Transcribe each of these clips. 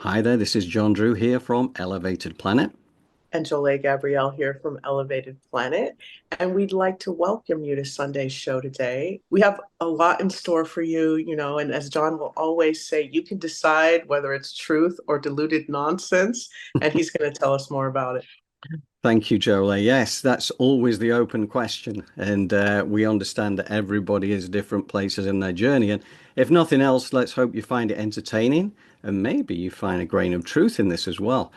Hi there, this is John Drew here from Elevated Planet. And Jolé Gabrielle here from Elevated Planet. And we'd like to welcome you to Sunday's show today. We have a lot in store for you, and as John will always say, you can decide whether it's truth or diluted nonsense, and he's going to tell us more about it. Thank you, Jolé. Yes, that's always the open question. And we understand that everybody is different places in their journey. And if nothing else, let's hope you find it entertaining and maybe you find a grain of truth in this as well.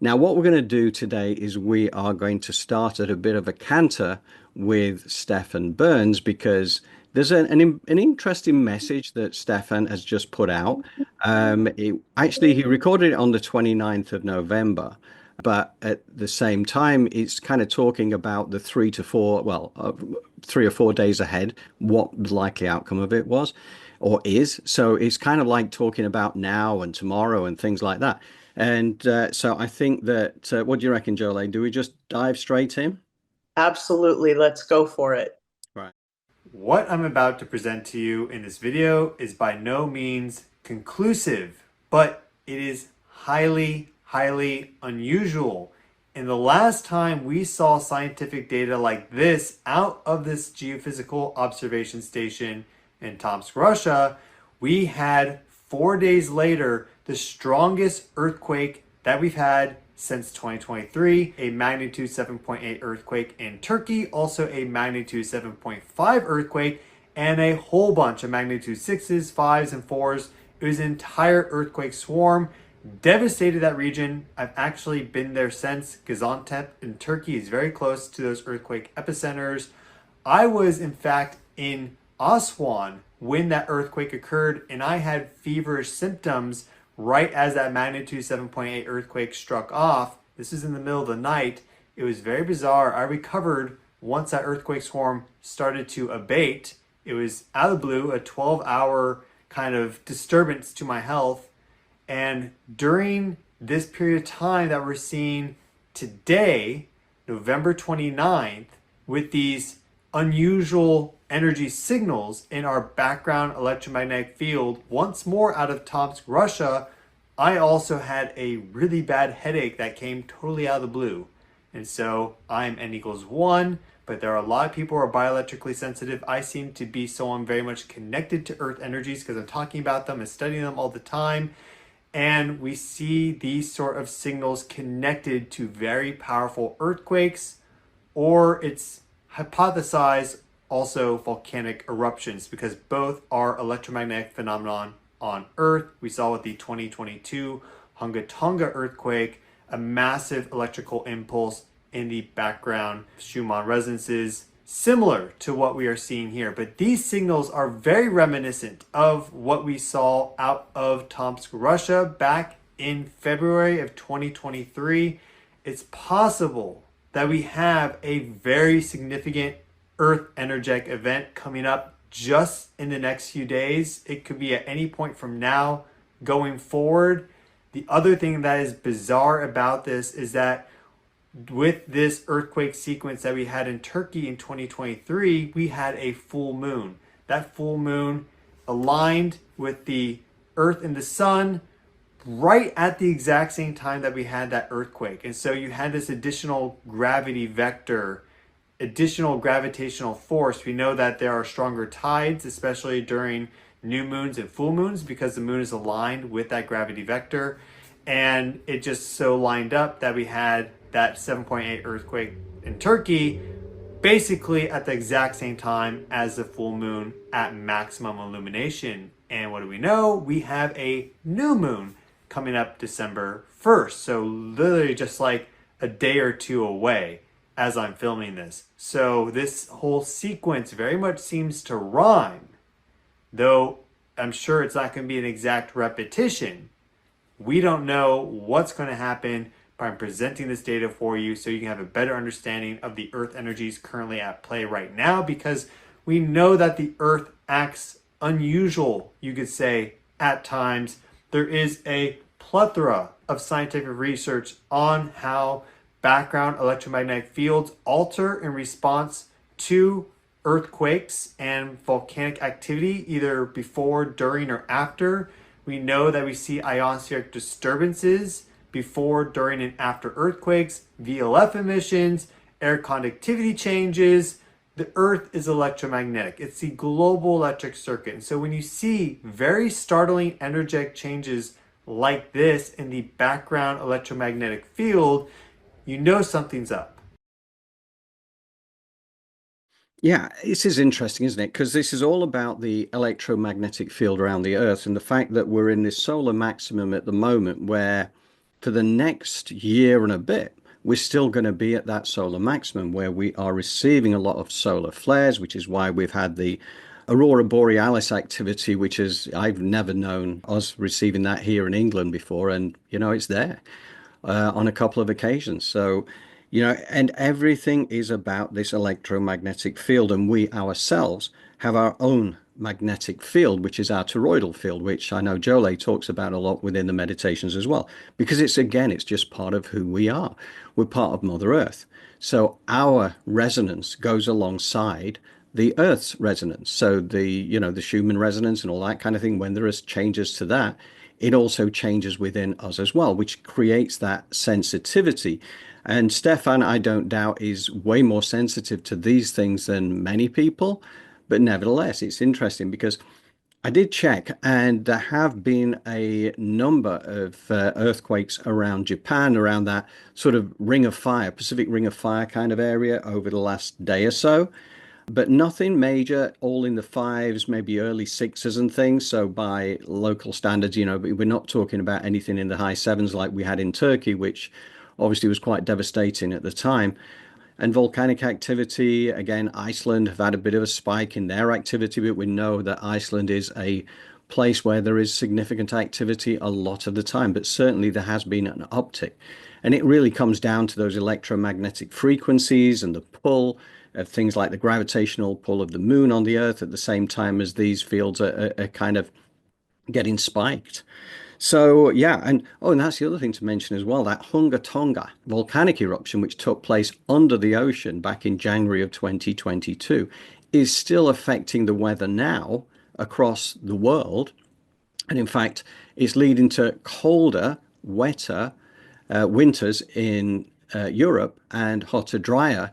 Now, what we're going to do today is we are going to start at a bit of a canter with Stefan Burns because there's an interesting message that Stefan has just put out. He recorded it on the 29th of November, but at the same time, it's kind of talking about the 3 or 4 days ahead, what the likely outcome of it was or is. So it's kind of like talking about now and tomorrow and things like that. And so I think that, what do you reckon, Jolene? Do we just dive straight in? Absolutely. Let's go for it. Right. What I'm about to present to you in this video is by no means conclusive, but it is highly unusual. And the last time we saw scientific data like this out of this geophysical observation station in Tomsk, Russia, we had 4 days later the strongest earthquake that we've had since 2023, a magnitude 7.8 earthquake in Turkey, also a magnitude 7.5 earthquake, and a whole bunch of magnitude 6s, 5s, and 4s. It was an entire earthquake swarm, devastated that region. I've actually been there since. Gaziantep in Turkey is very close to those earthquake epicenters. I was, in fact, in Aswan when that earthquake occurred, and I had feverish symptoms right as that magnitude 7.8 earthquake struck off. This is in the middle of the night. It was very bizarre. I recovered once that earthquake swarm started to abate. It was out of the blue, a 12-hour kind of disturbance to my health. And during this period of time that we're seeing today, November 29th, with these unusual energy signals in our background electromagnetic field, once more out of Tomsk, Russia, I also had a really bad headache that came totally out of the blue. And so I'm N equals 1, but there are a lot of people who are bioelectrically sensitive. I seem to be someone very much connected to earth energies because I'm talking about them and studying them all the time. And we see these sort of signals connected to very powerful earthquakes, or it's hypothesized also volcanic eruptions, because both are electromagnetic phenomenon on Earth. We saw with the 2022 Hunga Tonga earthquake, a massive electrical impulse in the background, Schumann resonances, similar to what we are seeing here. But these signals are very reminiscent of what we saw out of Tomsk, Russia back in February of 2023. It's possible that we have a very significant Earth energetic event coming up just in the next few days. It could be at any point from now going forward. The other thing that is bizarre about this is that with this earthquake sequence that we had in Turkey in 2023, we had a full moon. That full moon aligned with the Earth and the Sun right at the exact same time that we had that earthquake. And so you had this additional gravity vector, additional gravitational force. We know that there are stronger tides, especially during new moons and full moons, because the moon is aligned with that gravity vector. And it just so lined up that we had that 7.8 earthquake in Turkey basically at the exact same time as the full moon at maximum illumination. And what do we know? We have a new moon coming up December 1st. So literally just like a day or two away as I'm filming this. So this whole sequence very much seems to rhyme, though I'm sure it's not going to be an exact repetition. We don't know what's going to happen, but I'm presenting this data for you so you can have a better understanding of the Earth energies currently at play right now, because we know that the Earth acts unusual, you could say, at times. There is a plethora of scientific research on how background electromagnetic fields alter in response to earthquakes and volcanic activity, either before, during, or after. We know that we see ionospheric disturbances before, during, and after earthquakes, VLF emissions, air conductivity changes. The Earth is electromagnetic. It's the global electric circuit. And so when you see very startling energetic changes like this in the background electromagnetic field, you know something's up. Yeah, this is interesting, isn't it? Because this is all about the electromagnetic field around the Earth and the fact that we're in this solar maximum at the moment, where for the next year and a bit, we're still going to be at that solar maximum where we are receiving a lot of solar flares, which is why we've had the Aurora Borealis activity, which is, I've never known us receiving that here in England before. And, it's there on a couple of occasions. So, and everything is about this electromagnetic field, and we ourselves have our own magnetic field, which is our toroidal field, which I know Jolé talks about a lot within the meditations as well, because it's just part of who we are. We're part of Mother Earth. So our resonance goes alongside the Earth's resonance. So the Schumann resonance and all that kind of thing, when there is changes to that, it also changes within us as well, which creates that sensitivity. And Stefan, I don't doubt, is way more sensitive to these things than many people. But nevertheless, it's interesting because I did check, and there have been a number of earthquakes around Japan, around that sort of Ring of Fire, Pacific Ring of Fire kind of area over the last day or so, but nothing major, all in the fives, maybe early sixes and things. So by local standards, we're not talking about anything in the high sevens like we had in Turkey, which obviously was quite devastating at the time. And volcanic activity, again, Iceland have had a bit of a spike in their activity, but we know that Iceland is a place where there is significant activity a lot of the time, but certainly there has been an uptick. And it really comes down to those electromagnetic frequencies and the pull of things like the gravitational pull of the moon on the Earth at the same time as these fields are kind of getting spiked. So yeah, and that's the other thing to mention as well, that Hunga Tonga volcanic eruption, which took place under the ocean back in January of 2022, is still affecting the weather now across the world. And in fact, it's leading to colder, wetter winters in Europe and hotter, drier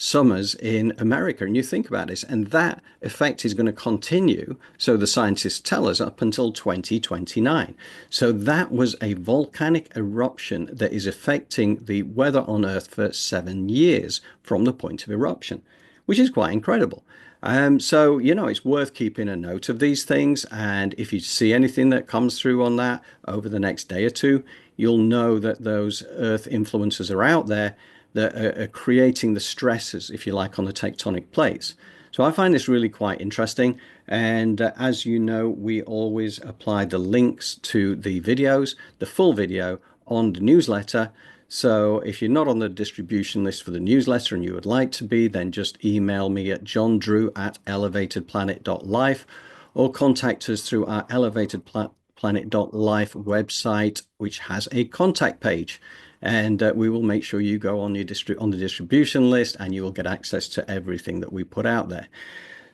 summers in America. And you think about this, and that effect is going to continue, so the scientists tell us, up until 2029. So that was a volcanic eruption that is affecting the weather on Earth for 7 years from the point of eruption, which is quite incredible. So, it's worth keeping a note of these things. And if you see anything that comes through on that over the next day or two, you'll know that those Earth influences are out there that are creating the stresses, if you like, on the tectonic plates. So I find this really quite interesting. And as you know, we always apply the links to the videos, the full video on the newsletter. So if you're not on the distribution list for the newsletter and you would like to be, then just email me at johndrew@elevatedplanet.life or contact us through our elevatedplanet.life website, which has a contact page. And we will make sure you go on on the distribution list and you will get access to everything that we put out there.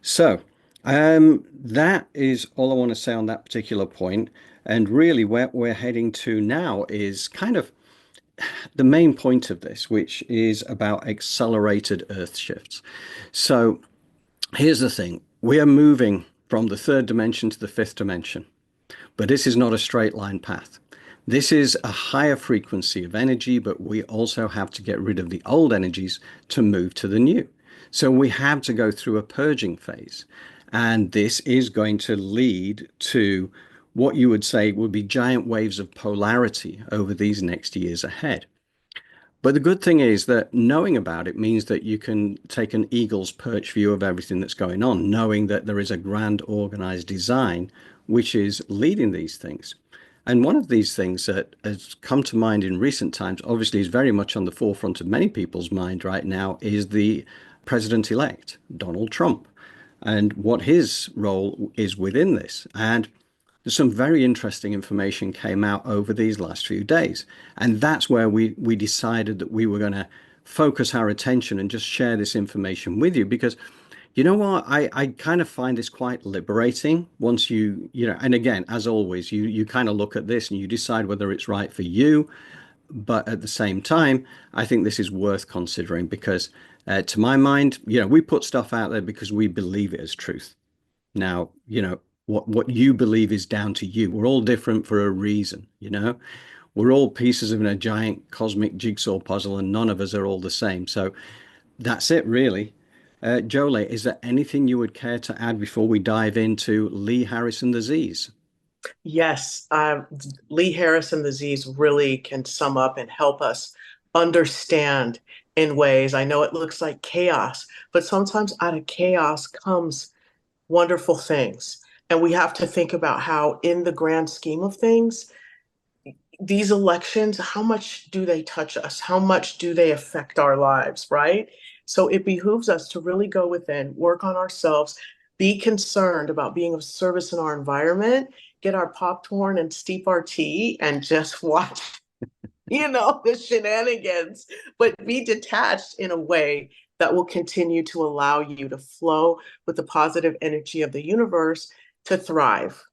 So that is all I want to say on that particular point. And really where we're heading to now is kind of the main point of this, which is about accelerated Earth shifts. So here's the thing. We are moving from the third dimension to the fifth dimension, but this is not a straight line path. This is a higher frequency of energy, but we also have to get rid of the old energies to move to the new. So we have to go through a purging phase. And this is going to lead to what you would say would be giant waves of polarity over these next years ahead. But the good thing is that knowing about it means that you can take an eagle's perch view of everything that's going on, knowing that there is a grand organized design which is leading these things. And one of these things that has come to mind in recent times, obviously is very much on the forefront of many people's mind right now, is the president-elect, Donald Trump, and what his role is within this. And there's some very interesting information came out over these last few days. And that's where we decided that we were going to focus our attention and just share this information with you because, You know what? I kind of find this quite liberating once and again, as always, you kind of look at this and you decide whether it's right for you. But at the same time, I think this is worth considering because, to my mind, we put stuff out there because we believe it as truth. Now, what you believe is down to you. We're all different for a reason, We're all pieces of a giant cosmic jigsaw puzzle, and none of us are all the same. So that's it, really. Jolé, is there anything you would care to add before we dive into Lee Harrison disease? Yes, Lee Harrison disease really can sum up and help us understand in ways. I know it looks like chaos, but sometimes out of chaos comes wonderful things. And we have to think about how, in the grand scheme of things, these elections, how much do they touch us? How much do they affect our lives, right? So it behooves us to really go within, work on ourselves, be concerned about being of service in our environment, get our popcorn and steep our tea and just watch, the shenanigans, but be detached in a way that will continue to allow you to flow with the positive energy of the universe to thrive.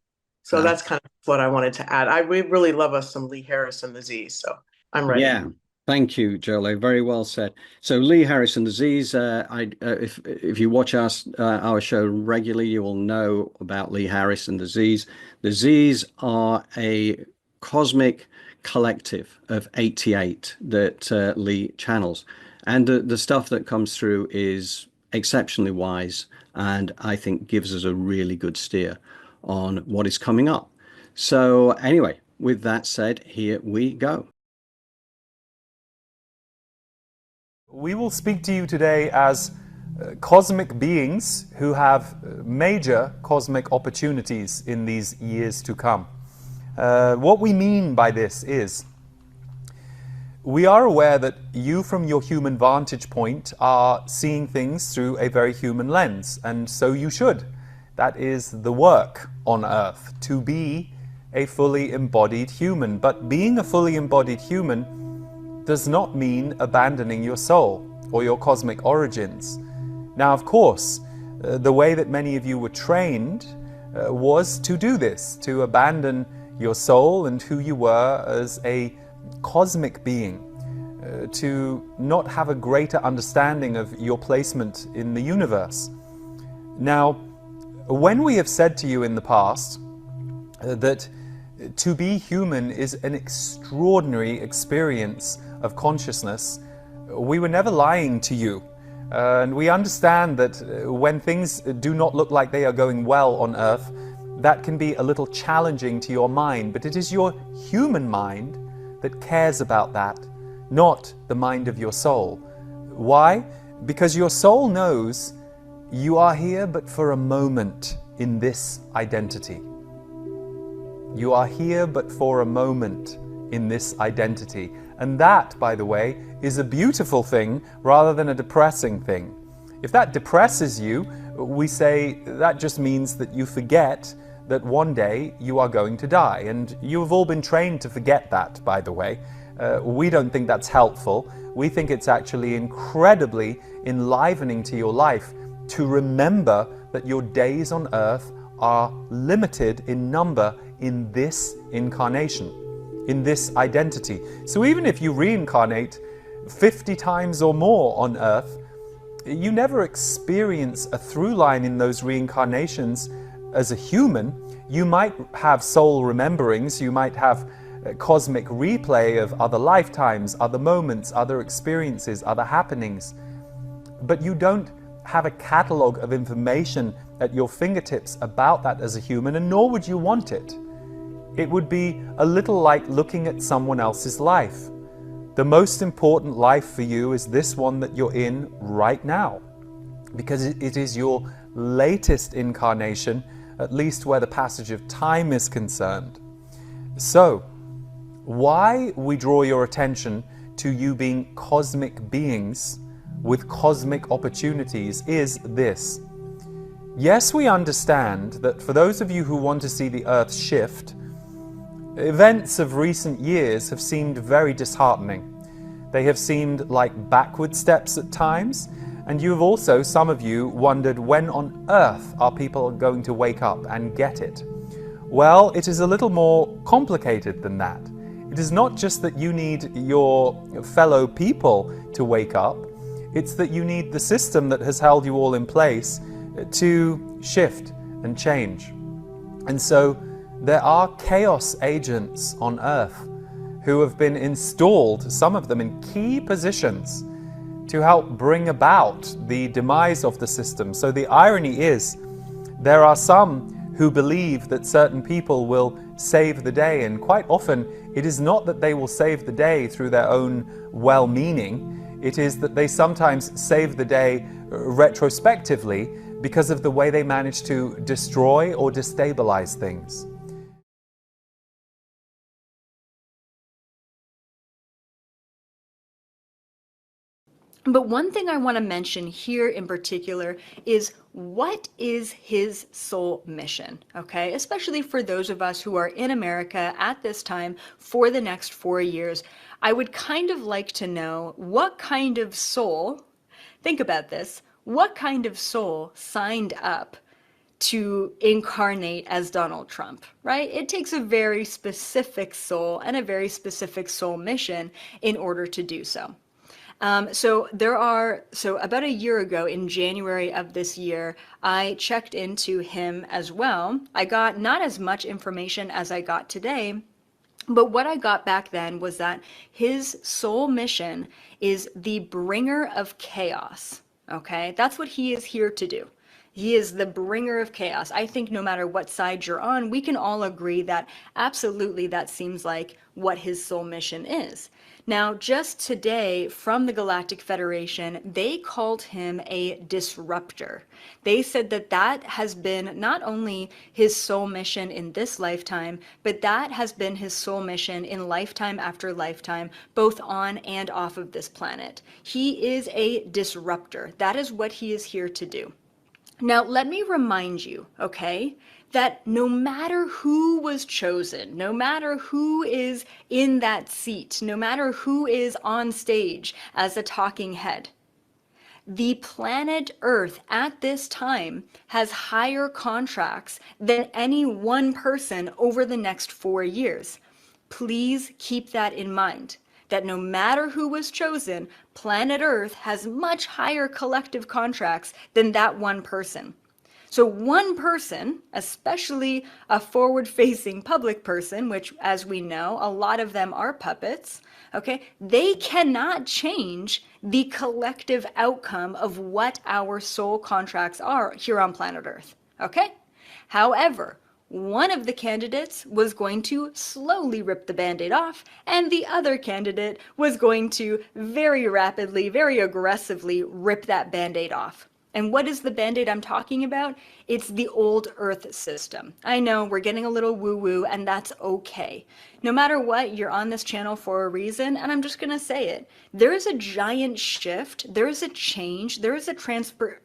So Uh, that's kind of what I wanted to add. We really love us some Lee Harrison disease, so I'm ready. yeah, thank you, Jolé. Very well said. So Lee Harrison disease. If you watch our show regularly, you will know about Lee Harrison disease. Disease are a cosmic collective of 88 that Lee channels, and the stuff that comes through is exceptionally wise, and I think gives us a really good steer on what is coming up. So anyway, with that said, here we go. We will speak to you today as cosmic beings who have major cosmic opportunities in these years to come. What we mean by this is we are aware that you, from your human vantage point, are seeing things through a very human lens, and so you should. That is the work on Earth, to be a fully embodied human. But being a fully embodied human does not mean abandoning your soul or your cosmic origins. Now, of course, the way that many of you were trained was to do this, to abandon your soul and who you were as a cosmic being, to not have a greater understanding of your placement in the universe. Now, when we have said to you in the past that to be human is an extraordinary experience of consciousness, we were never lying to you. And we understand that when things do not look like they are going well on Earth, that can be a little challenging to your mind, but it is your human mind that cares about that, not the mind of your soul. Why? Because your soul knows you are here but for a moment in this identity. You are here but for a moment in this identity. And that, by the way, is a beautiful thing rather than a depressing thing. If that depresses you, we say that just means that you forget that one day you are going to die. And you have all been trained to forget that, by the way. We don't think that's helpful. We think it's actually incredibly enlivening to your life to remember that your days on Earth are limited in number in this incarnation, in this identity. So even if you reincarnate 50 times or more on Earth, you never experience a through line in those reincarnations as a human. You might have soul rememberings, you might have a cosmic replay of other lifetimes, other moments, other experiences, other happenings, but you don't have a catalogue of information at your fingertips about that as a human, and nor would you want it. It would be a little like looking at someone else's life. The most important life for you is this one that you're in right now, because it is your latest incarnation, at least where the passage of time is concerned. So, why we draw your attention to you being cosmic beings with cosmic opportunities is this. Yes, we understand that for those of you who want to see the Earth shift, events of recent years have seemed very disheartening. They have seemed like backward steps at times, And you have also, some of you, wondered when on earth are people going to wake up and get it? Well, it is a little more complicated than that. It is not just that you need your fellow people to wake up, it's that you need the system that has held you all in place to shift and change. And so there are chaos agents on Earth who have been installed, some of them in key positions, to help bring about the demise of the system. So the irony is, there are some who believe that certain people will save the day, and quite often it is not that they will save the day through their own well-meaning, it is that they sometimes save the day retrospectively because of the way they manage to destroy or destabilize things. But one thing I want to mention here in particular is, what is his soul mission, okay? Especially for those of us who are in America at this time for the next 4 years. I would kind of like to know what kind of soul, think about this, what kind of soul signed up to incarnate as Donald Trump, right? It takes a very specific soul and a very specific soul mission in order to do so. So about a year ago, in January of this year, I checked into him as well. I got not as much information as I got today, but what I got back then was that his soul mission is the bringer of chaos, okay? That's what he is here to do. He is the bringer of chaos. I think no matter what side you're on, we can all agree that absolutely that seems like what his soul mission is. Now, just today from the Galactic Federation, they called him a disruptor. They said that that has been not only his soul mission in this lifetime, but that has been his soul mission in lifetime after lifetime, both on and off of this planet. He is a disruptor. That is what he is here to do. Now, let me remind you, okay, that no matter who was chosen, no matter who is in that seat, no matter who is on stage as a talking head, the planet Earth at this time has higher contracts than any one person over the next 4 years. Please keep that in mind, that no matter who was chosen, planet Earth has much higher collective contracts than that one person. So one person, especially a forward-facing public person, which, as we know, a lot of them are puppets, okay, they cannot change the collective outcome of what our soul contracts are here on planet Earth, okay? However, one of the candidates was going to slowly rip the Band-Aid off, and the other candidate was going to very rapidly, very aggressively rip that Band-Aid off. And what is the Band-Aid I'm talking about? It's the old Earth system. I know we're getting a little woo-woo, and that's okay. No matter what, you're on this channel for a reason, and I'm just gonna say it. There is a giant shift, there is a change, there is a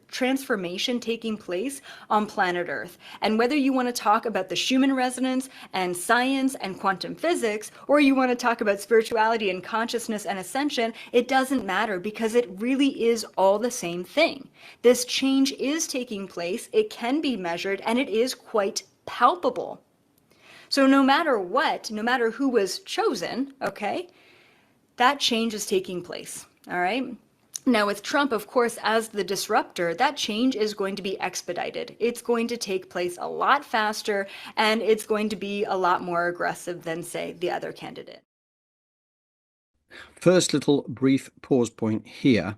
transformation taking place on planet Earth. And whether you want to talk about the Schumann resonance and science and quantum physics, or you want to talk about spirituality and consciousness and ascension, it doesn't matter, because it really is all the same thing. This change is taking place, it can be measured, and it is quite palpable. So no matter what, no matter who was chosen, okay, that change is taking place, all right? Now with Trump, of course, as the disruptor, that change is going to be expedited. It's going to take place a lot faster, and it's going to be a lot more aggressive than, say, the other candidate. First little brief pause point here.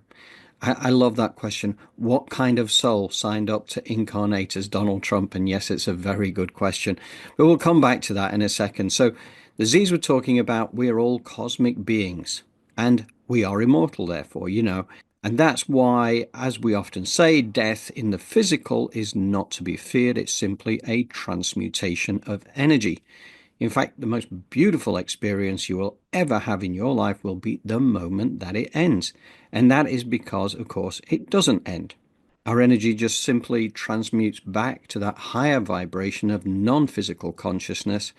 I love that question. What kind of soul signed up to incarnate as Donald Trump? And yes, it's a very good question, but we'll come back to that in a second. So the Z's were talking about we're all cosmic beings and we are immortal, therefore, you know. And that's why, as we often say, death in the physical is not to be feared. It's simply a transmutation of energy. In fact, the most beautiful experience you will ever have in your life will be the moment that it ends. And that is because, of course, it doesn't end. Our energy just simply transmutes back to that higher vibration of non-physical consciousness.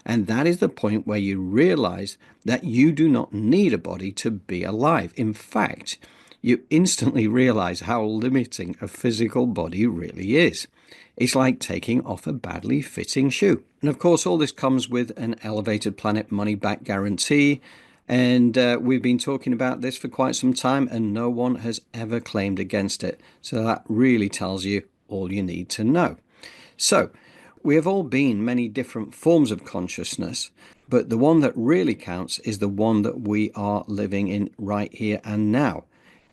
And that is the point where you realize that you do not need a body to be alive. In fact, you instantly realize how limiting a physical body really is. It's like taking off a badly fitting shoe. And of course, all this comes with an elevated planet money back guarantee. And we've been talking about this for quite some time, and no one has ever claimed against it. So that really tells you all you need to know. So we have all been many different forms of consciousness, but the one that really counts is the one that we are living in right here and now.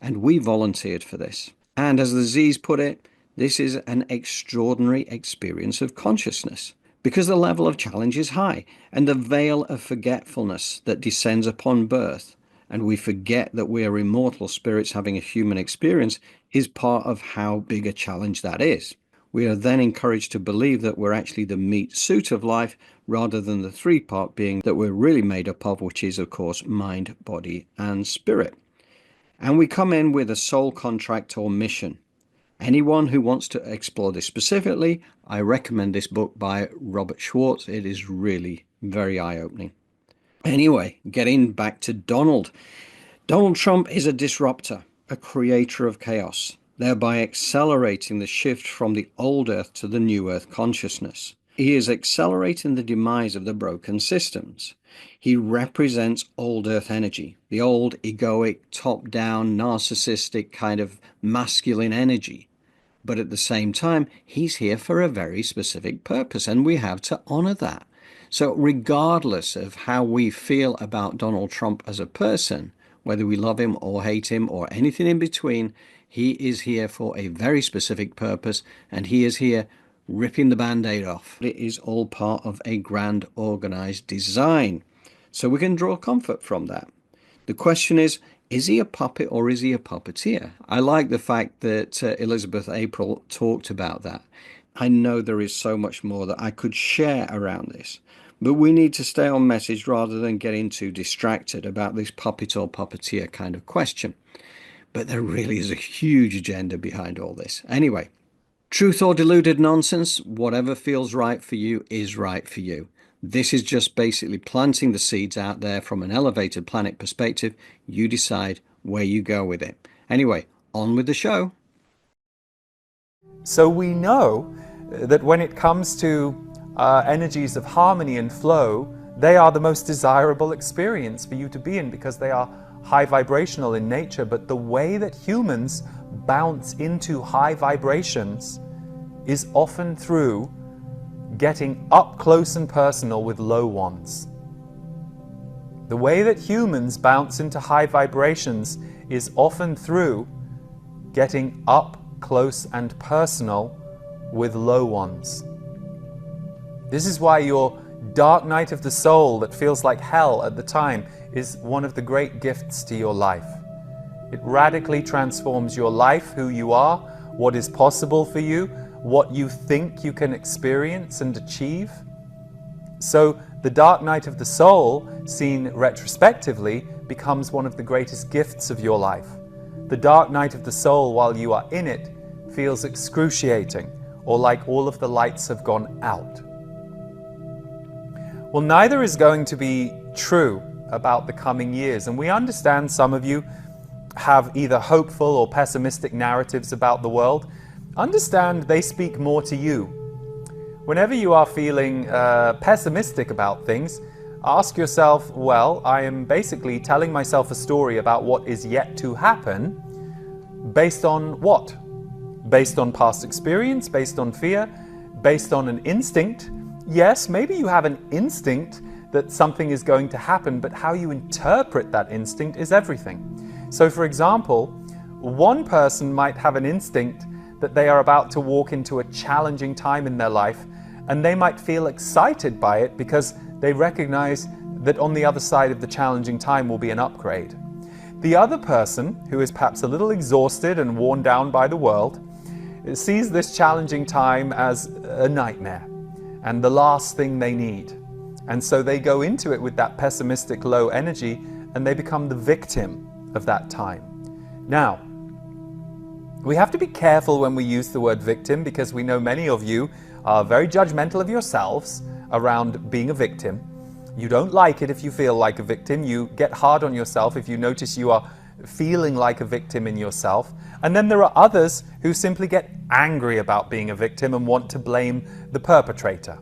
And we volunteered for this. And as the Z's put it, this is an extraordinary experience of consciousness, because the level of challenge is high, and the veil of forgetfulness that descends upon birth, and we forget that we are immortal spirits having a human experience, is part of how big a challenge that is. We are then encouraged to believe that we're actually the meat suit of life, rather than the three-part being that we're really made up of, which is, of course, mind, body, and spirit. And we come in with a soul contract or mission. Anyone who wants to explore this specifically, I recommend this book by Robert Schwartz. It is really very eye-opening. Anyway, getting back to Donald. Donald Trump is a disruptor, a creator of chaos, thereby accelerating the shift from the old Earth to the new Earth consciousness. He is accelerating the demise of the broken systems. He represents old Earth energy, the old egoic, top-down, narcissistic kind of masculine energy. But at the same time, he's here for a very specific purpose, and we have to honor that. So regardless of how we feel about Donald Trump as a person, whether we love him or hate him or anything in between, he is here for a very specific purpose, and he is here ripping the band-aid off. It is all part of a grand organized design. So we can draw comfort from that. The question is he a puppet or is he a puppeteer? I like the fact that Elizabeth April talked about that. I know there is so much more that I could share around this, but we need to stay on message rather than getting too distracted about this puppet or puppeteer kind of question. But there really is a huge agenda behind all this. Anyway, truth or deluded nonsense, whatever feels right for you is right for you. This is just basically planting the seeds out there from an elevated planet perspective. You decide where you go with it. Anyway, on with the show. So we know that when it comes to energies of harmony and flow, they are the most desirable experience for you to be in because they are high vibrational in nature. But the way that humans bounce into high vibrations is often through getting up close and personal with low ones. The way that humans bounce into high vibrations is often through getting up close and personal with low ones. This is why your dark night of the soul that feels like hell at the time is one of the great gifts to your life. It radically transforms your life, who you are, what is possible for you, what you think you can experience and achieve. So the dark night of the soul, seen retrospectively, becomes one of the greatest gifts of your life. The dark night of the soul, while you are in it, feels excruciating, or like all of the lights have gone out. Well, neither is going to be true about the coming years, and we understand some of you have either hopeful or pessimistic narratives about the world. Understand they speak more to you. Whenever you are feeling pessimistic about things, ask yourself, well, I am basically telling myself a story about what is yet to happen based on what? Based on past experience, based on fear, based on an instinct. Yes, maybe you have an instinct that something is going to happen, but how you interpret that instinct is everything. So for example, one person might have an instinct that they are about to walk into a challenging time in their life, and they might feel excited by it because they recognize that on the other side of the challenging time will be an upgrade. The other person, who is perhaps a little exhausted and worn down by the world, sees this challenging time as a nightmare and the last thing they need. And so they go into it with that pessimistic low energy, and they become the victim of that time. Now, we have to be careful when we use the word victim, because we know many of you are very judgmental of yourselves around being a victim. You don't like it if you feel like a victim. You get hard on yourself if you notice you are feeling like a victim in yourself. And then there are others who simply get angry about being a victim and want to blame the perpetrator.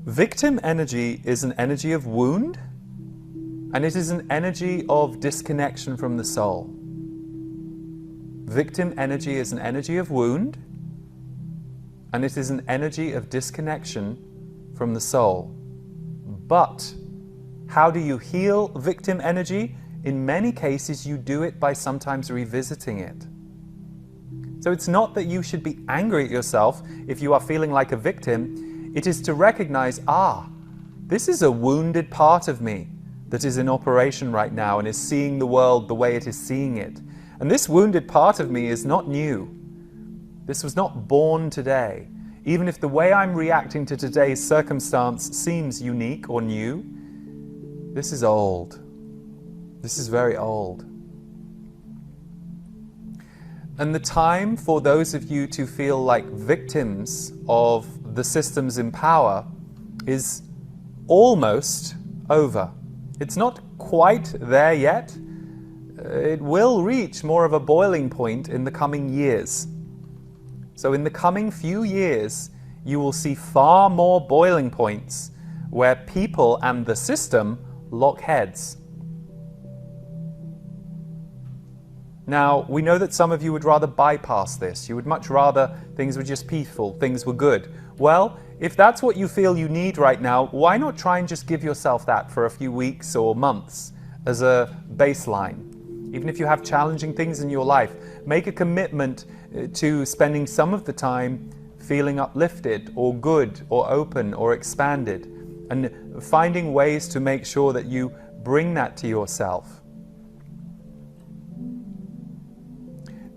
Victim energy is an energy of wound, and it is an energy of disconnection from the soul. Victim energy is an energy of wound, and it is an energy of disconnection from the soul. But how do you heal victim energy? In many cases, you do it by sometimes revisiting it. So it's not that you should be angry at yourself if you are feeling like a victim. It is to recognize, this is a wounded part of me that is in operation right now and is seeing the world the way it is seeing it. And this wounded part of me is not new. This was not born today. Even if the way I'm reacting to today's circumstance seems unique or new, this is old. This is very old. And the time for those of you to feel like victims of the systems in power is almost over. It's not quite there yet. It will reach more of a boiling point in the coming years. So in the coming few years, you will see far more boiling points where people and the system lock heads. Now, we know that some of you would rather bypass this. You would much rather things were just peaceful, things were good. Well, if that's what you feel you need right now, why not try and just give yourself that for a few weeks or months as a baseline? Even if you have challenging things in your life, make a commitment to spending some of the time feeling uplifted or good or open or expanded, and finding ways to make sure that you bring that to yourself.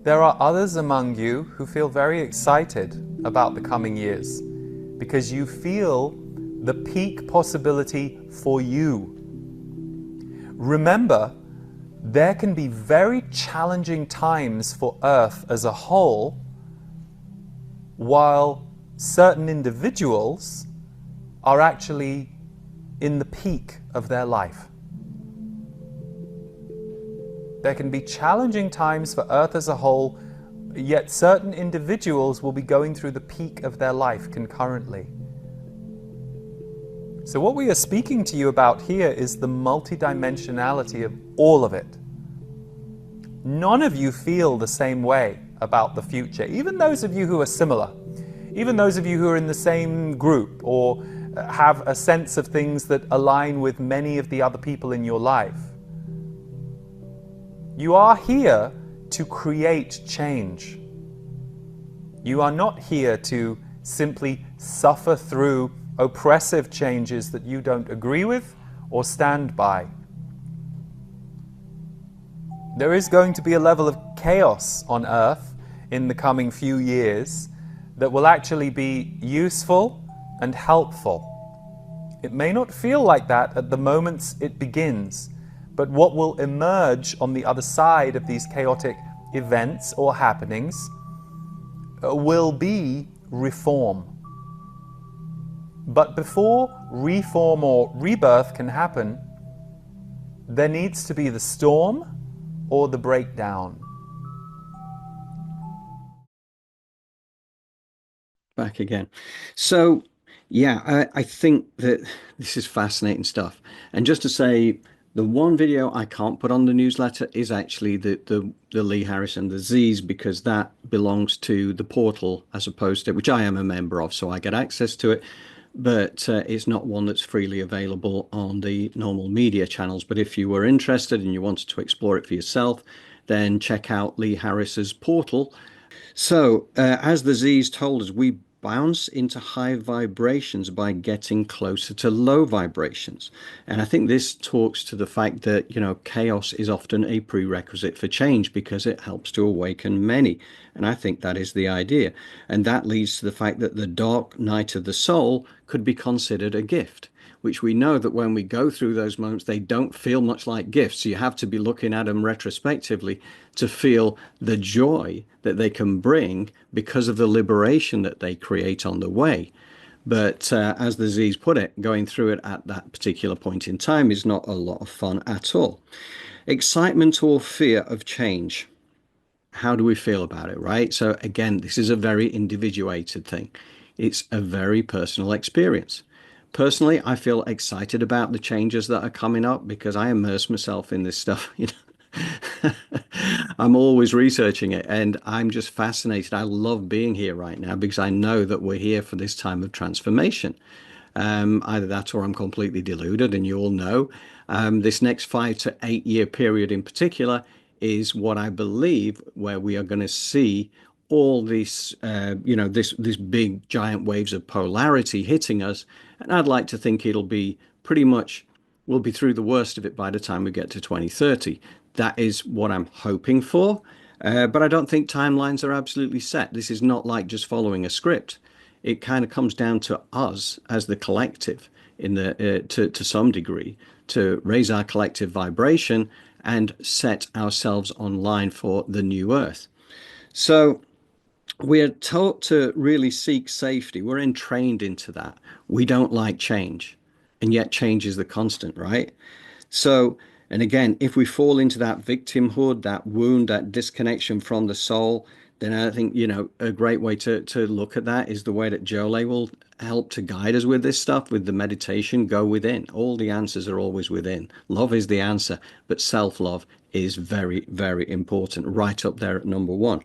There are others among you who feel very excited about the coming years because you feel the peak possibility for you. Remember, there can be very challenging times for Earth as a whole, while certain individuals are actually in the peak of their life. There can be challenging times for Earth as a whole, yet certain individuals will be going through the peak of their life concurrently. So what we are speaking to you about here is the multidimensionality of all of it. None of you feel the same way about the future, even those of you who are similar, even those of you who are in the same group or have a sense of things that align with many of the other people in your life. You are here to create change. You are not here to simply suffer through oppressive changes that you don't agree with or stand by. There is going to be a level of chaos on Earth in the coming few years that will actually be useful and helpful. It may not feel like that at the moments it begins, but what will emerge on the other side of these chaotic events or happenings will be reform. But before reform or rebirth can happen, there needs to be the storm or the breakdown. Back again. So, yeah, I think that this is fascinating stuff. And just to say, the one video I can't put on the newsletter is actually the Lee Harrison, the Z's, because that belongs to the portal as opposed to, which I am a member of, so I get access to it. But it's not one that's freely available on the normal media channels. But if you were interested and you wanted to explore it for yourself, then check out Lee Harris's portal. So as the Z's told us, we bounce into high vibrations by getting closer to low vibrations. And I think this talks to the fact that, you know, chaos is often a prerequisite for change because it helps to awaken many. And I think that is the idea. And that leads to the fact that the dark night of the soul could be considered a gift, which we know that when we go through those moments, they don't feel much like gifts. So you have to be looking at them retrospectively to feel the joy that they can bring because of the liberation that they create on the way. But as the Z's put it, going through it at that particular point in time is not a lot of fun at all. Excitement or fear of change. How do we feel about it, right? So again, this is a very individuated thing. It's a very personal experience. Personally, I feel excited about the changes that are coming up because I immerse myself in this stuff, you know. I'm always researching it and I'm just fascinated. I love being here right now because I know that we're here for this time of transformation. Either that or I'm completely deluded, and you all know this next 5 to 8 year period in particular is what I believe where we are going to see all this, this big giant waves of polarity hitting us. And I'd like to think it'll be pretty much, we'll be through the worst of it by the time we get to 2030. That is what I'm hoping for. But I don't think timelines are absolutely set. This is not like just following a script. It kind of comes down to us as the collective in the to some degree to raise our collective vibration and set ourselves online for the new earth. So we're taught to really seek safety. We're entrained into that. We don't like change, and yet change is the constant, right? So, and again, if we fall into that victimhood, that wound, that disconnection from the soul, then I think, a great way to look at that is the way that Jolé will help to guide us with this stuff, with the meditation. Go within. All the answers are always within. Love is the answer, but self-love is very, very important, right up there at number one.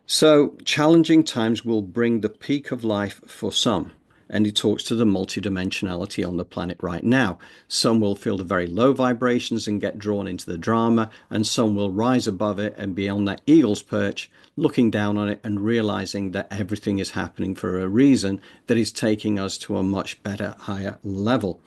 So challenging times will bring the peak of life for some. And he talks to the multidimensionality on the planet right now. Some will feel the very low vibrations and get drawn into the drama, and some will rise above it and be on that eagle's perch, looking down on it and realizing that everything is happening for a reason that is taking us to a much better, higher level.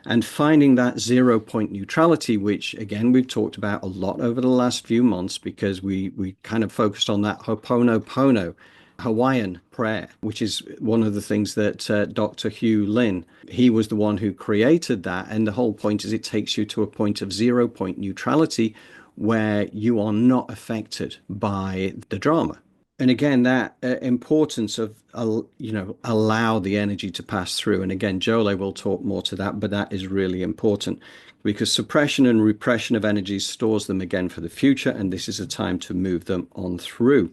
And finding that 0 point neutrality, which again we've talked about a lot over the last few months because we kind of focused on that Ho'oponopono Hawaiian prayer, which is one of the things that Dr. Hugh Lin, he was the one who created that. And the whole point is it takes you to a point of 0 point neutrality where you are not affected by the drama. And again, that importance of, allow the energy to pass through. And again, Jolé will talk more to that, but that is really important because suppression and repression of energy stores them again for the future. And this is a time to move them on through.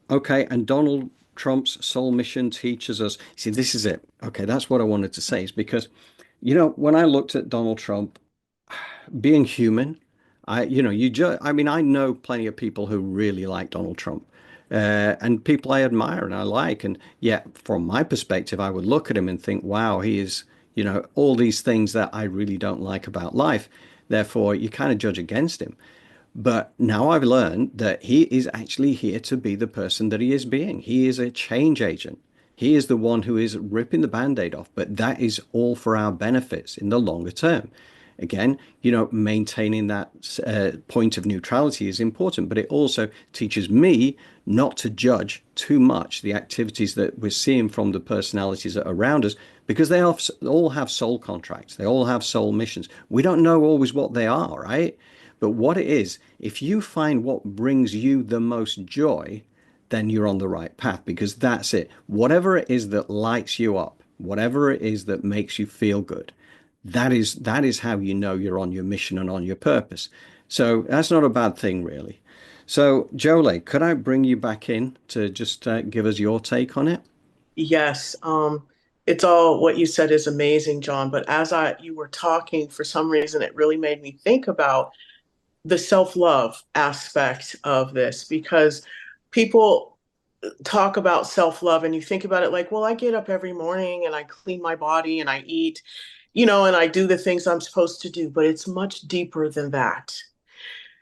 Okay, and Donald Trump's soul mission teaches us. See, this is it. Okay, that's what I wanted to say is because, when I looked at Donald Trump being human, I know plenty of people who really like Donald Trump. And people I admire and I like. And yet, from my perspective, I would look at him and think, wow, he is, all these things that I really don't like about life. Therefore, you kind of judge against him. But now I've learned that he is actually here to be the person that he is being. He is a change agent. He is the one who is ripping the Band-Aid off, but that is all for our benefits in the longer term. Again, maintaining that point of neutrality is important, but it also teaches me not to judge too much the activities that we're seeing from the personalities that are around us, because they all have soul contracts. They all have soul missions. We don't know always what they are, right? But what it is, if you find what brings you the most joy, then you're on the right path, because that's it. Whatever it is that lights you up, whatever it is that makes you feel good, that is how you know you're on your mission and on your purpose. So that's not a bad thing, really. So, Jolé, could I bring you back in to just give us your take on it? Yes, it's all what you said is amazing, John. But as you were talking, for some reason, it really made me think about the self-love aspect of this, because people talk about self-love and you think about it like, well, I get up every morning and I clean my body and I eat, and I do the things I'm supposed to do, but it's much deeper than that.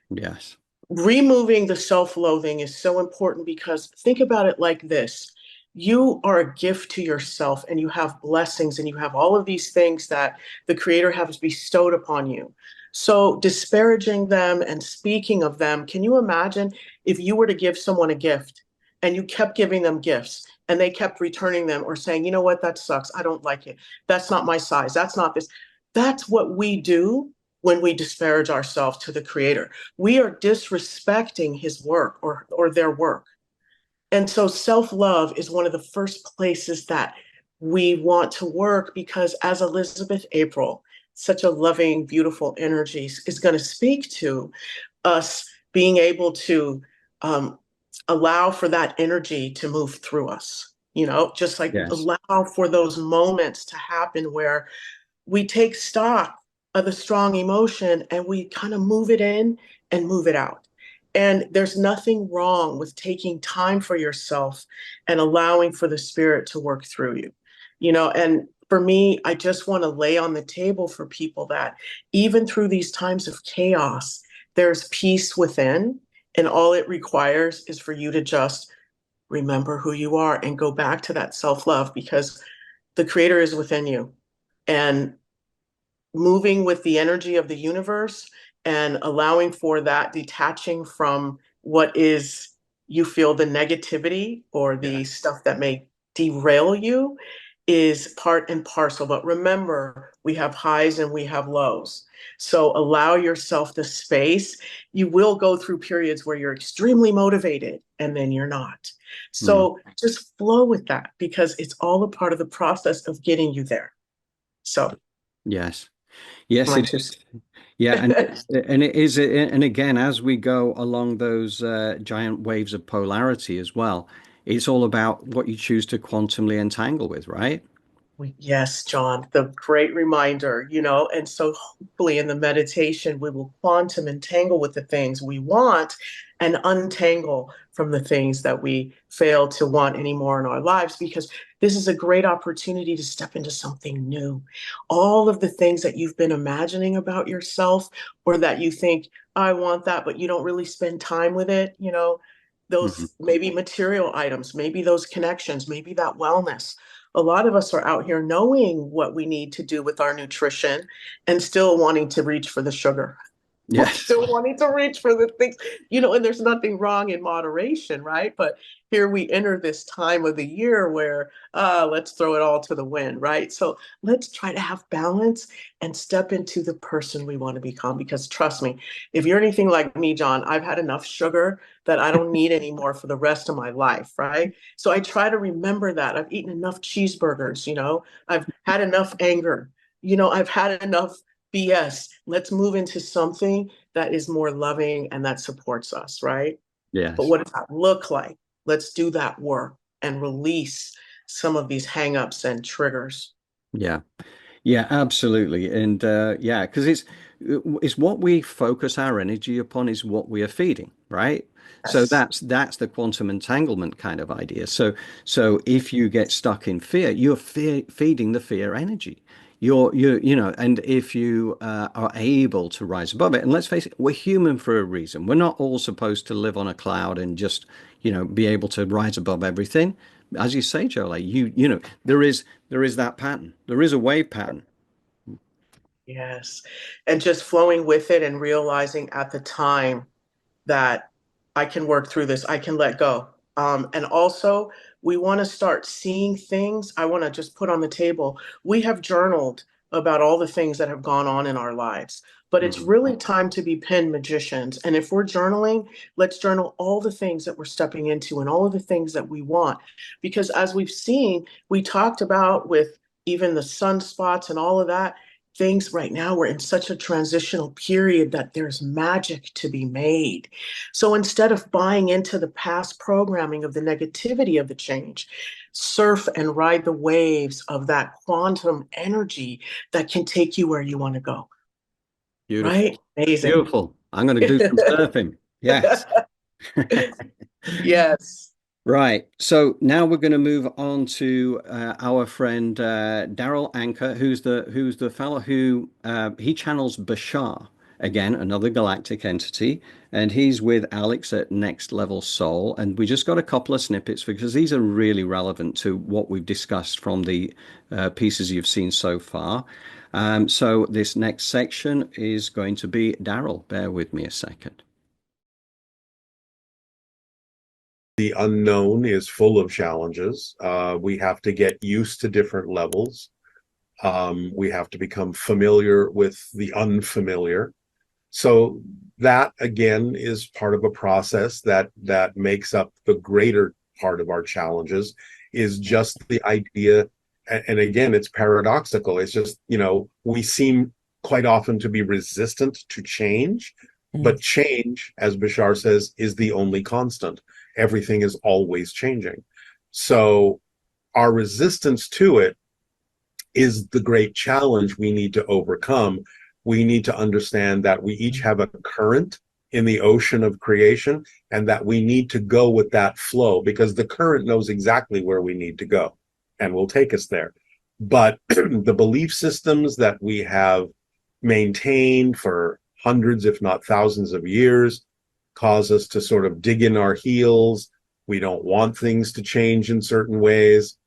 Yes. Removing the self-loathing is so important, because think about it like this. You are a gift to yourself, and you have blessings, and you have all of these things that the Creator has bestowed upon you. So disparaging them and speaking of them, can you imagine if you were to give someone a gift and you kept giving them gifts and they kept returning them or saying, you know what, that sucks. I don't like it. That's not my size. That's not this. That's what we do when we disparage ourselves to the Creator. We are disrespecting his work or their work. And so self-love is one of the first places that we want to work because, as Elizabeth April, such a loving, beautiful energy, is going to speak to us, being able to allow for that energy to move through us, just like Yes. allow for those moments to happen where we take stock of the strong emotion and we kind of move it in and move it out. And there's nothing wrong with taking time for yourself and allowing for the spirit to work through you. And for me, I just want to lay on the table for people that even through these times of chaos, there's peace within. And all it requires is for you to just remember who you are and go back to that self-love, because the creator is within you. And moving with the energy of the universe and allowing for that, detaching from what is, you feel, the negativity or the stuff that may derail you, is part and parcel. But remember, we have highs and we have lows. So allow yourself the space. You will go through periods where you're extremely motivated and then you're not. So just flow with that, because it's all a part of the process of getting you there. So Yes. Yes, it is. Yeah, and it is, and again, as we go along those giant waves of polarity as well, it's all about what you choose to quantumly entangle with, right? Yes, John, the great reminder, and so hopefully in the meditation, we will quantum entangle with the things we want and untangle from the things that we fail to want anymore in our lives, because this is a great opportunity to step into something new. All of the things that you've been imagining about yourself, or that you think, I want that, but you don't really spend time with it, Mhm. those maybe material items, maybe those connections, maybe that wellness. A lot of us are out here knowing what we need to do with our nutrition and still wanting to reach for the sugar. We're Yes. still wanting to reach for the things, and there's nothing wrong in moderation, right? But here we enter this time of the year where let's throw it all to the wind, right? So let's try to have balance and step into the person we want to become. Because trust me, if you're anything like me, John, I've had enough sugar that I don't need anymore for the rest of my life, right? So I try to remember that. I've eaten enough cheeseburgers, I've had enough anger, I've had enough BS. Let's move into something that is more loving and that supports us, right? But Yes. what does that look like? Let's do that work and release some of these hangups and triggers. Yeah. Yeah, absolutely. And yeah, because it's what we focus our energy upon is what we are feeding, right? So Yes. that's the quantum entanglement kind of idea. So if you get stuck in fear, you're feeding the fear energy. And if you are able to rise above it, and let's face it, we're human for a reason. We're not all supposed to live on a cloud and just, be able to rise above everything. As you say, Jolé, there is that pattern. There is a wave pattern. Yes. And just flowing with it and realizing at the time that I can work through this, I can let go. And also, we want to start seeing things. I want to just put on the table, we have journaled about all the things that have gone on in our lives, but it's Mhm. really time to be pen magicians. And if we're journaling, let's journal all the things that we're stepping into and all of the things that we want. Because as we've seen, we talked about with even the sunspots and all of that, things right now, we're in such a transitional period that there's magic to be made. So instead of buying into the past programming of the negativity of the change, surf and ride the waves of that quantum energy that can take you where you want to go. Right? Beautiful. Amazing. Beautiful. I'm going to do some surfing. Yes. Yes. Right. So now we're going to move on to our friend Darryl Anka, who's the fellow who he channels Bashar, again, another galactic entity, and he's with Alex at Next Level Soul. And we just got a couple of snippets because these are really relevant to what we've discussed from the pieces you've seen so far. So this next section is going to be Darryl. Bear with me a second. The unknown is full of challenges. We have to get used to different levels. We have to become familiar with the unfamiliar. So that again is part of a process that makes up the greater part of our challenges, is just the idea And again, it's paradoxical. It's just, we seem quite often to be resistant to change, but change, as Bashar says, is the only constant. Everything is always changing. So our resistance to it is the great challenge we need to overcome. We need to understand that we each have a current in the ocean of creation, and that we need to go with that flow, because the current knows exactly where we need to go and will take us there. But the belief systems that we have maintained for hundreds, if not thousands of years, cause us to sort of dig in our heels. We don't want things to change in certain ways,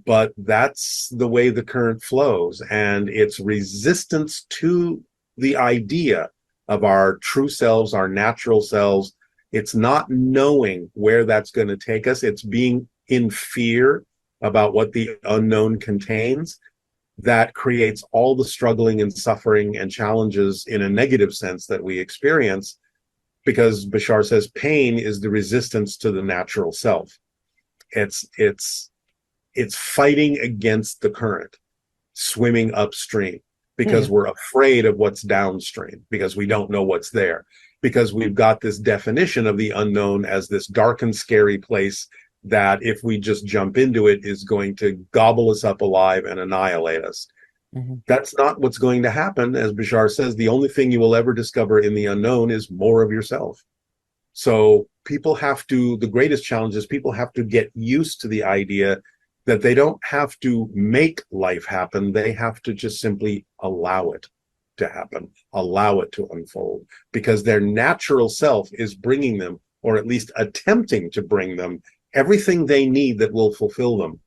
but that's the way the current flows. And it's resistance to the idea of our true selves, our natural selves. It's not knowing where that's going to take us. It's being in fear about what the unknown contains that creates all the struggling and suffering and challenges in a negative sense that we experience, because Bashar says pain is the resistance to the natural self. It's fighting against the current, swimming upstream, because we're afraid of what's downstream, because we don't know what's there, because we've got this definition of the unknown as this dark and scary place that if we just jump into it is going to gobble us up alive and annihilate us. That's not what's going to happen. As Bashar says, the only thing you will ever discover in the unknown is more of yourself. So the greatest challenge is people have to get used to the idea that they don't have to make life happen. They have to just simply allow it to happen, allow it to unfold, because their natural self is bringing them, or at least attempting to bring them, everything they need that will fulfill them.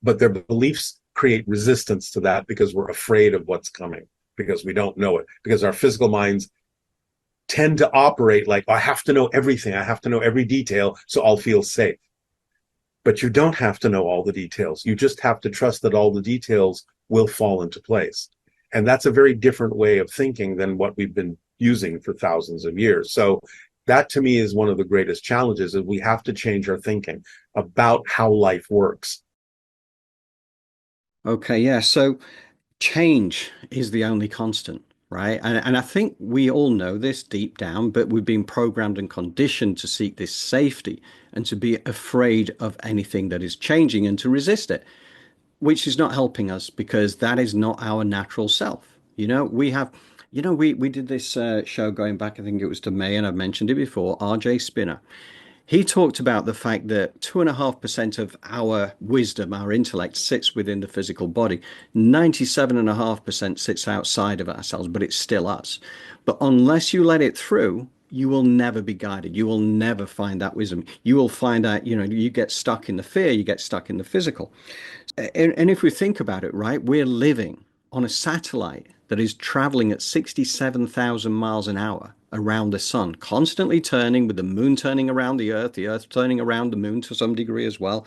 But their beliefs create resistance to that because we're afraid of what's coming, because we don't know it, because our physical minds tend to operate like, I have to know everything. I have to know every detail so I'll feel safe. But you don't have to know all the details. You just have to trust that all the details will fall into place. And that's a very different way of thinking than what we've been using for thousands of years. So that to me is one of the greatest challenges, is we have to change our thinking about how life works. Okay, yeah. So change is the only constant, right? And I think we all know this deep down, but we've been programmed and conditioned to seek this safety and to be afraid of anything that is changing and to resist it, which is not helping us, because that is not our natural self. We did this show going back, I think it was to May, and I've mentioned it before, RJ Spinner. He talked about the fact that 2.5% of our wisdom, our intellect, sits within the physical body. 97.5% sits outside of ourselves, but it's still us. But unless you let it through, you will never be guided. You will never find that wisdom. You will find out, you get stuck in the fear, you get stuck in the physical. And if we think about it, right, we're living on a satellite that is traveling at 67,000 miles an hour around the sun, constantly turning, with the moon turning around the earth turning around the moon to some degree as well.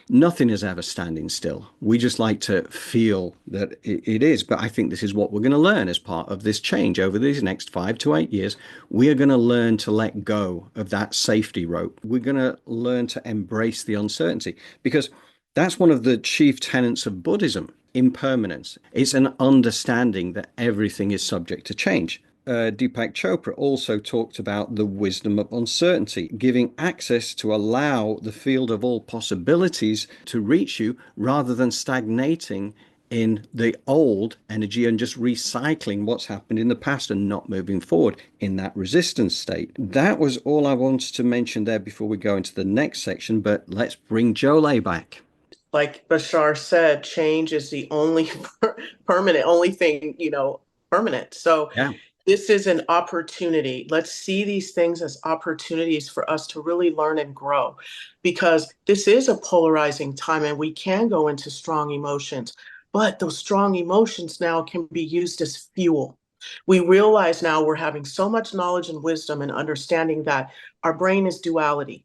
Nothing is ever standing still. We just like to feel that it is. But I think this is what we're going to learn as part of this change over these next 5 to 8 years. We are going to learn to let go of that safety rope. We're going to learn to embrace the uncertainty, because that's one of the chief tenets of Buddhism, impermanence. It's an understanding that everything is subject to change. Deepak Chopra also talked about the wisdom of uncertainty, giving access to allow the field of all possibilities to reach you, rather than stagnating in the old energy and just recycling what's happened in the past and not moving forward in that resistance state. That was all I wanted to mention there before we go into the next section, but let's bring Jolé back. Like Bashar said, change is the only permanent, only thing, permanent. So Yeah. this is an opportunity. Let's see these things as opportunities for us to really learn and grow, because this is a polarizing time and we can go into strong emotions, but those strong emotions now can be used as fuel. We realize now we're having so much knowledge and wisdom and understanding that our brain is duality.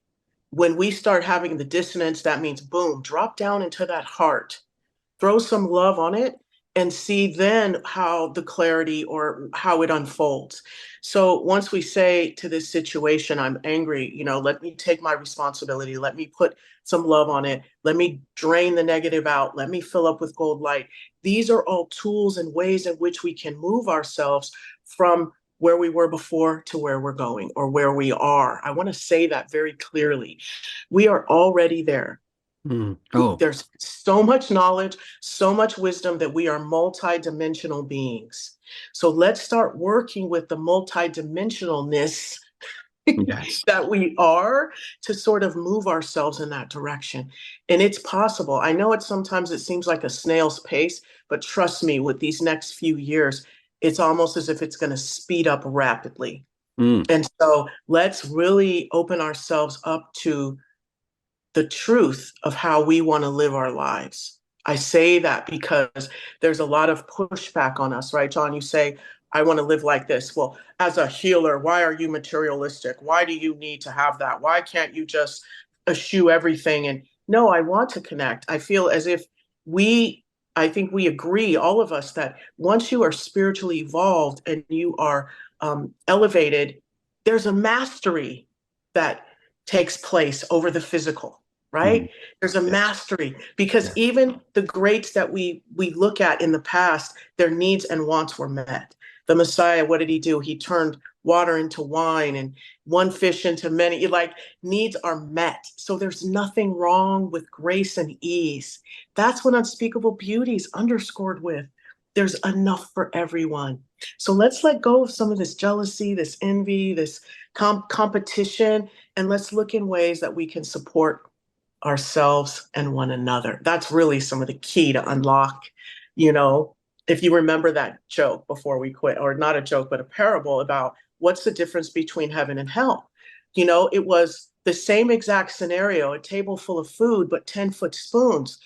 When we start having the dissonance, that means boom, drop down into that heart, throw some love on it, and see then how the clarity or how it unfolds. So once we say to this situation, I'm angry, let me take my responsibility. Let me put some love on it. Let me drain the negative out. Let me fill up with gold light. These are all tools and ways in which we can move ourselves from where we were before to where we're going or where we are. I want to say that very clearly. We are already there. Oh, There's so much knowledge, so much wisdom that we are multi-dimensional beings. So let's start working with the multi-dimensionalness yes. that we are to sort of move ourselves in that direction. And it's possible. I know sometimes it seems like a snail's pace, but trust me, with these next few years, it's almost as if it's going to speed up rapidly. And so let's really open ourselves up to the truth of how we want to live our lives. I say that because there's a lot of pushback on us, right, John? You say, I want to live like this. Well, as a healer, why are you materialistic? Why do you need to have that? Why can't you just eschew everything? And no, I want to connect. I feel as if I think we agree, all of us, that once you are spiritually evolved and you are elevated, there's a mastery that takes place over the physical. Right? There's a mastery because even the greats that we look at in the past, their needs and wants were met. The Messiah, what did he do? He turned water into wine and one fish into many. Like, needs are met. So there's nothing wrong with grace and ease. That's what unspeakable beauty is underscored with. There's enough for everyone. So let's let go of some of this jealousy, this envy, this competition, and let's look in ways that we can support ourselves and one another. That's really some of the key to unlock, if you remember that joke before we quit, or not a joke, but a parable about what's the difference between heaven and hell. It was the same exact scenario, a table full of food, but 10-foot spoons.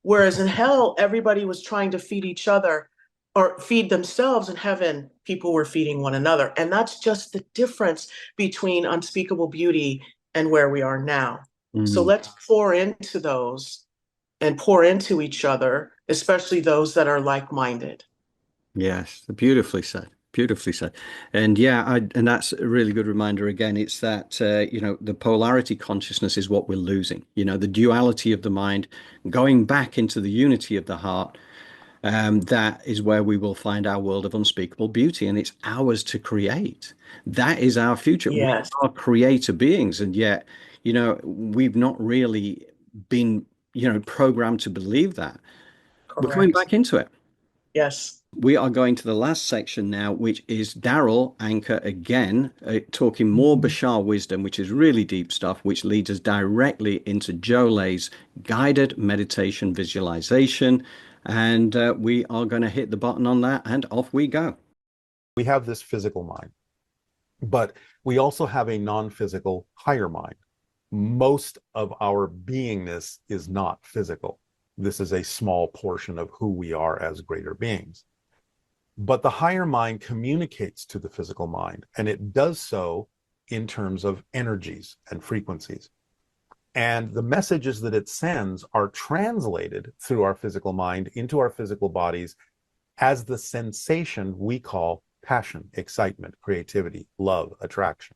Whereas in hell, everybody was trying to feed each other or feed themselves. In heaven, people were feeding one another. And that's just the difference between unspeakable beauty and where we are now. So let's pour into those and pour into each other, especially those that are like-minded. Yes, beautifully said. Beautifully said. And and that's a really good reminder again. It's that, the polarity consciousness is what we're losing. The duality of the mind, going back into the unity of the heart. That is where we will find our world of unspeakable beauty, and it's ours to create. That is our future. Yes. We are creator beings, and yet, we've not really been, programmed to believe that. We're coming Correct. back into it. Yes. We are going to the last section now, which is Darryl Anka again, talking more Bashar wisdom, which is really deep stuff, which leads us directly into Jolé's guided meditation visualization. And we are going to hit the button on that, and off we go. We have this physical mind, but we also have a non-physical higher mind. Most of our beingness is not physical. This is a small portion of who we are as greater beings. But the higher mind communicates to the physical mind, and it does so in terms of energies and frequencies. And the messages that it sends are translated through our physical mind into our physical bodies as the sensation we call passion, excitement, creativity, love, attraction.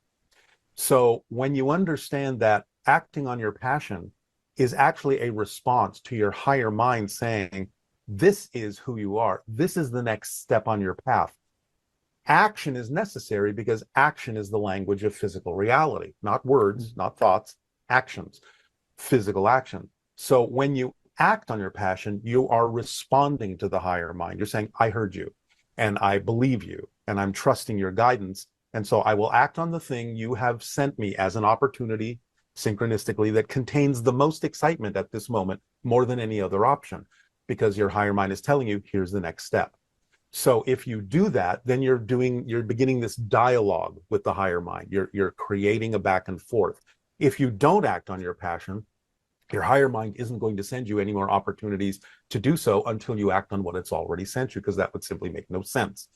So when you understand that acting on your passion is actually a response to your higher mind saying, this is who you are. This is the next step on your path. Action is necessary because action is the language of physical reality, not words, not thoughts, actions, physical action. So when you act on your passion, you are responding to the higher mind. You're saying, I heard you and I believe you and I'm trusting your guidance. And so I will act on the thing you have sent me as an opportunity synchronistically that contains the most excitement at this moment more than any other option, because your higher mind is telling you, here's the next step. So if you do that, then you're beginning this dialogue with the higher mind. You're creating a back and forth. If you don't act on your passion, your higher mind isn't going to send you any more opportunities to do so until you act on what it's already sent you, because that would simply make no sense.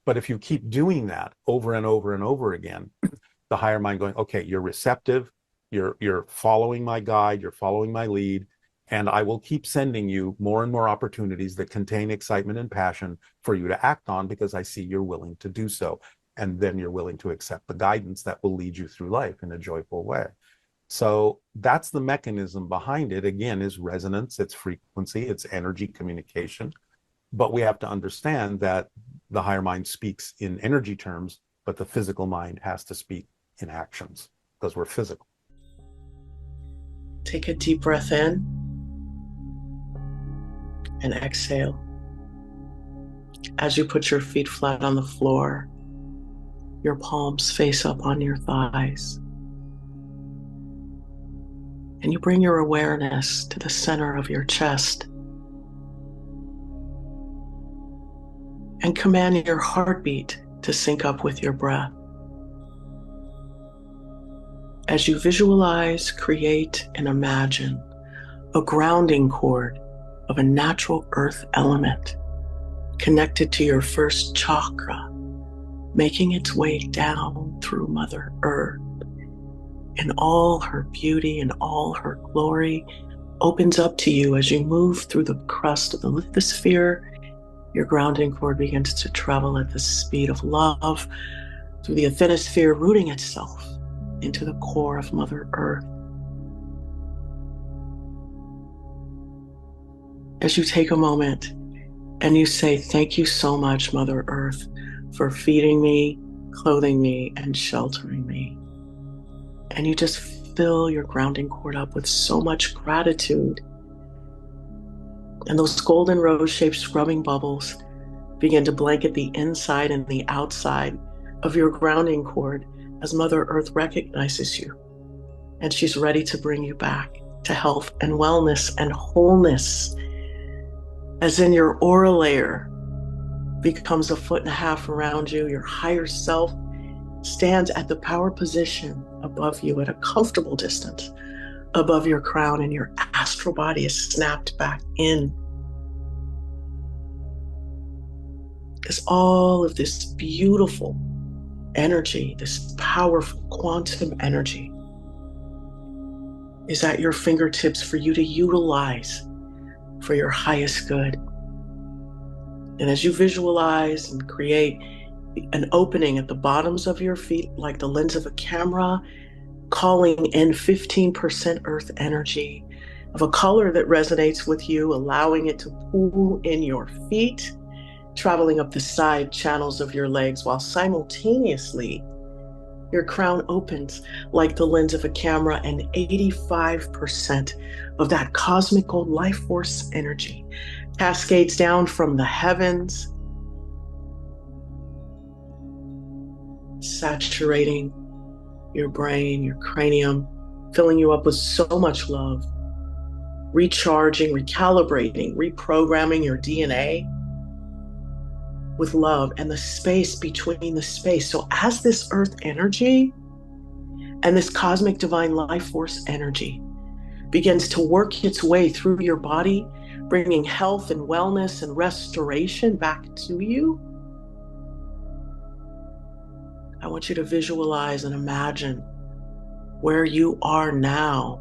But if you keep doing that over and over and over again, the higher mind going, okay, you're receptive, you're following my guide, you're following my lead, And I will keep sending you more and more opportunities that contain excitement and passion for you to act on, because I see you're willing to do so. And then you're willing to accept the guidance that will lead you through life in a joyful way. So that's the mechanism behind it. Again, is resonance, it's frequency, it's energy communication. But we have to understand that the higher mind speaks in energy terms, but the physical mind has to speak in actions, because we're physical. Take a deep breath in and exhale. As you put your feet flat on the floor, your palms face up on your thighs, and you bring your awareness to the center of your chest and command your heartbeat to sync up with your breath. As you visualize, create, and imagine a grounding cord of a natural earth element connected to your first chakra, making its way down through Mother Earth in all her beauty and all her glory, opens up to you as you move through the crust of the lithosphere. Your grounding cord begins to travel at the speed of love through the asthenosphere, rooting itself into the core of Mother Earth. As you take a moment and you say, thank you so much, Mother Earth, for feeding me, clothing me, and sheltering me. And you just fill your grounding cord up with so much gratitude. And those golden rose-shaped scrubbing bubbles begin to blanket the inside and the outside of your grounding cord as Mother Earth recognizes you. And she's ready to bring you back to health and wellness and wholeness. As in your aura layer becomes 1.5 feet around you, your higher self stands at the power position above you at a comfortable distance above your crown, and your astral body is snapped back in. As all of this beautiful energy, this powerful quantum energy, is at your fingertips for you to utilize for your highest good. And as you visualize and create an opening at the bottoms of your feet, like the lens of a camera, calling in 15% earth energy of a color that resonates with you, allowing it to pool in your feet, traveling up the side channels of your legs, while simultaneously your crown opens like the lens of a camera, and 85% of that cosmic gold life force energy cascades down from the heavens, saturating your brain, your cranium, filling you up with so much love, recharging, recalibrating, reprogramming your DNA with love and the space between the space. So as this earth energy and this cosmic divine life force energy begins to work its way through your body, bringing health and wellness and restoration back to you, I want you to visualize and imagine where you are now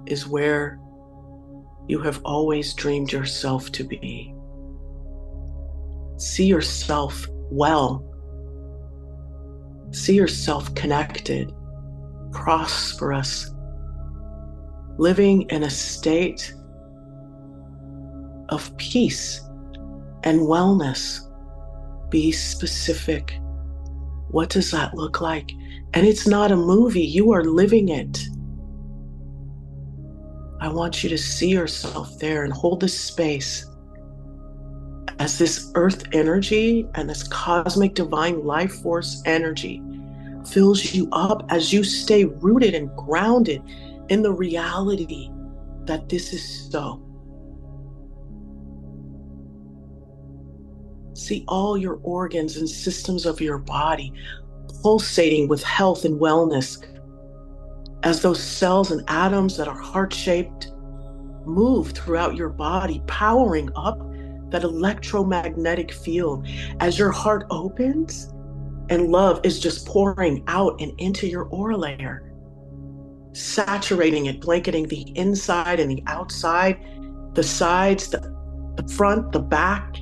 is where you have always dreamed yourself to be. See yourself well. See yourself connected, prosperous, living in a state of peace and wellness. Be specific. What does that look like? And it's not a movie, you are living it. I want you to see yourself there and hold this space as this earth energy and this cosmic divine life force energy fills you up as you stay rooted and grounded in the reality that this is so. See all your organs and systems of your body pulsating with health and wellness as those cells and atoms that are heart-shaped move throughout your body, powering up that electromagnetic field as your heart opens and love is just pouring out and into your aura layer. saturating it, blanketing the inside and the outside, the sides, the front, the back,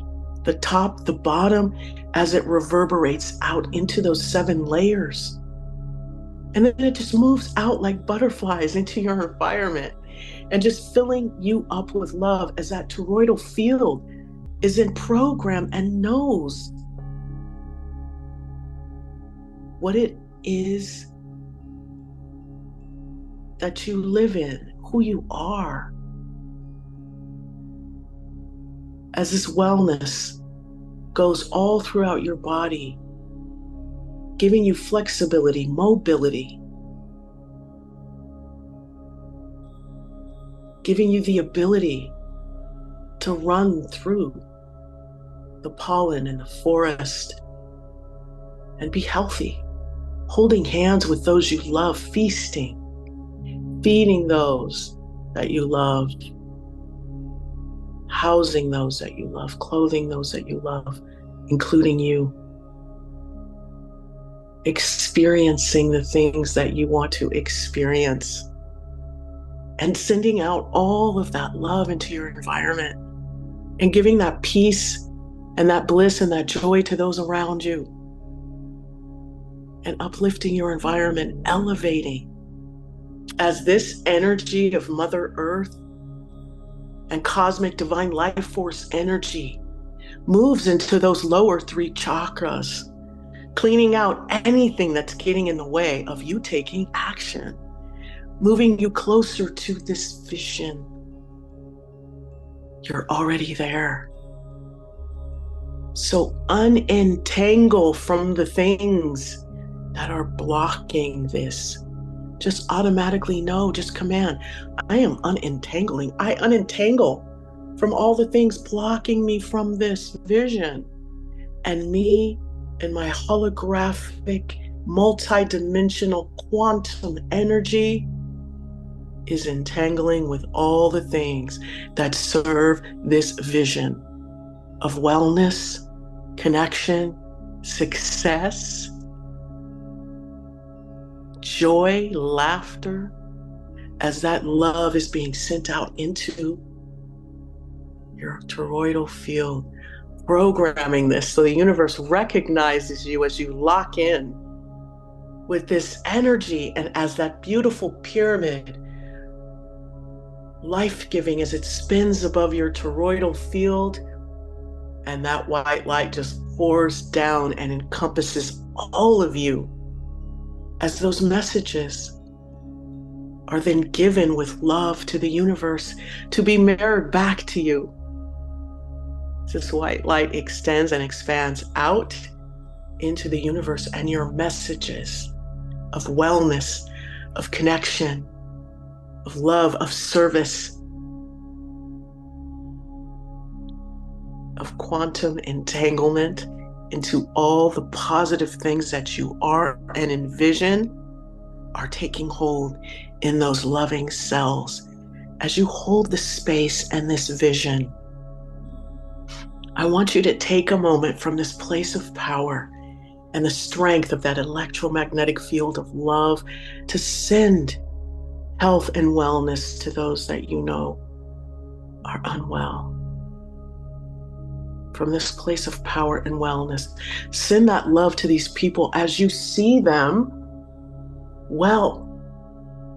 the top, the bottom, as it reverberates out into those 7 layers. And then it just moves out like butterflies into your environment and just filling you up with love as that toroidal field is in program and knows what it is that you live in, who you are. As this wellness goes all throughout your body, giving you flexibility, mobility, giving you the ability to run through the pollen in the forest and be healthy, holding hands with those you love, feasting, feeding those that you loved, housing those that you love, clothing those that you love, including you, experiencing the things that you want to experience, and sending out all of that love into your environment and giving that peace and that bliss and that joy to those around you, and uplifting your environment, elevating as this energy of Mother Earth and cosmic divine life force energy moves into those lower 3 chakras, cleaning out anything that's getting in the way of you taking action, moving you closer to this vision. You're already there. So unentangle from the things that are blocking this. Just automatically know, just command, I am unentangling. I unentangle from all the things blocking me from this vision. And me and my holographic, multidimensional quantum energy is entangling with all the things that serve this vision of wellness, connection, success, joy, laughter, as that love is being sent out into your toroidal field, programming this so the universe recognizes you as you lock in with this energy, and as that beautiful pyramid, life-giving as it spins above your toroidal field, and that white light just pours down and encompasses all of you, as those messages are then given with love to the universe to be mirrored back to you. This white light extends and expands out into the universe, and your messages of wellness, of connection, of love, of service, of quantum entanglement into all the positive things that you are and envision are taking hold in those loving cells. As you hold the space and this vision, I want you to take a moment from this place of power and the strength of that electromagnetic field of love to send health and wellness to those that you know are unwell. From this place of power and wellness, send that love to these people as you see them well,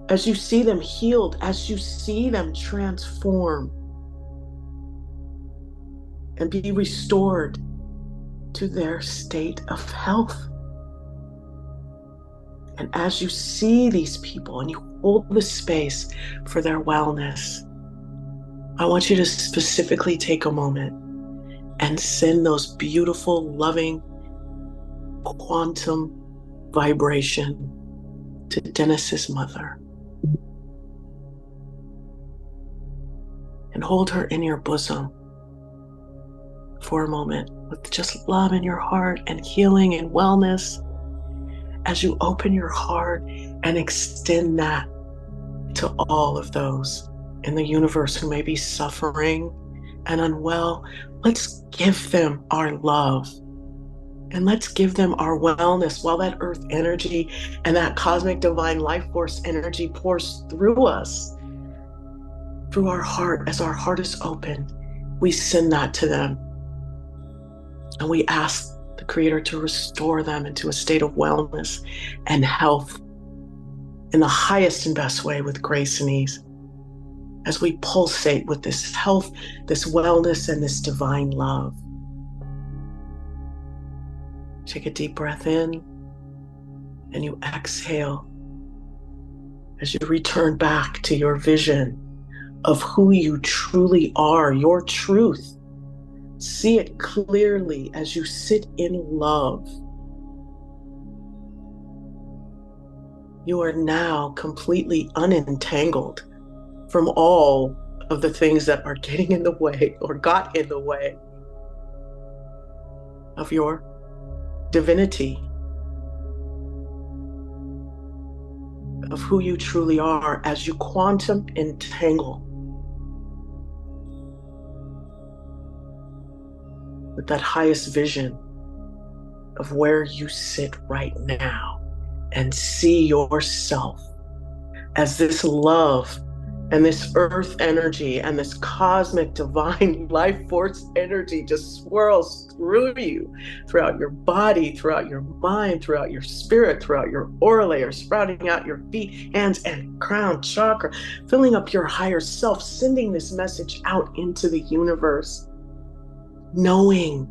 as you see them healed, as you see them transform and be restored to their state of health. And as you see these people and you hold the space for their wellness, I want you to specifically take a moment and send those beautiful, loving, quantum vibration to Dennis's mother. And hold her in your bosom for a moment with just love in your heart and healing and wellness, as you open your heart and extend that to all of those in the universe who may be suffering and unwell. Let's give them our love. And let's give them our wellness while that earth energy and that cosmic divine life force energy pours through us, through our heart. As our heart is open, we send that to them. And we ask the Creator to restore them into a state of wellness and health in the highest and best way, with grace and ease. As we pulsate with this health, this wellness, and this divine love. Take a deep breath in, and you exhale as you return back to your vision of who you truly are, your truth. See it clearly as you sit in love. You are now completely unentangled from all of the things that are getting in the way or got in the way of your divinity, of who you truly are, as you quantum entangle with that highest vision of where you sit right now, and see yourself as this love and this earth energy and this cosmic divine life force energy just swirls through you, throughout your body, throughout your mind, throughout your spirit, throughout your aura layer, sprouting out your feet, hands, and crown chakra, filling up your higher self, sending this message out into the universe, knowing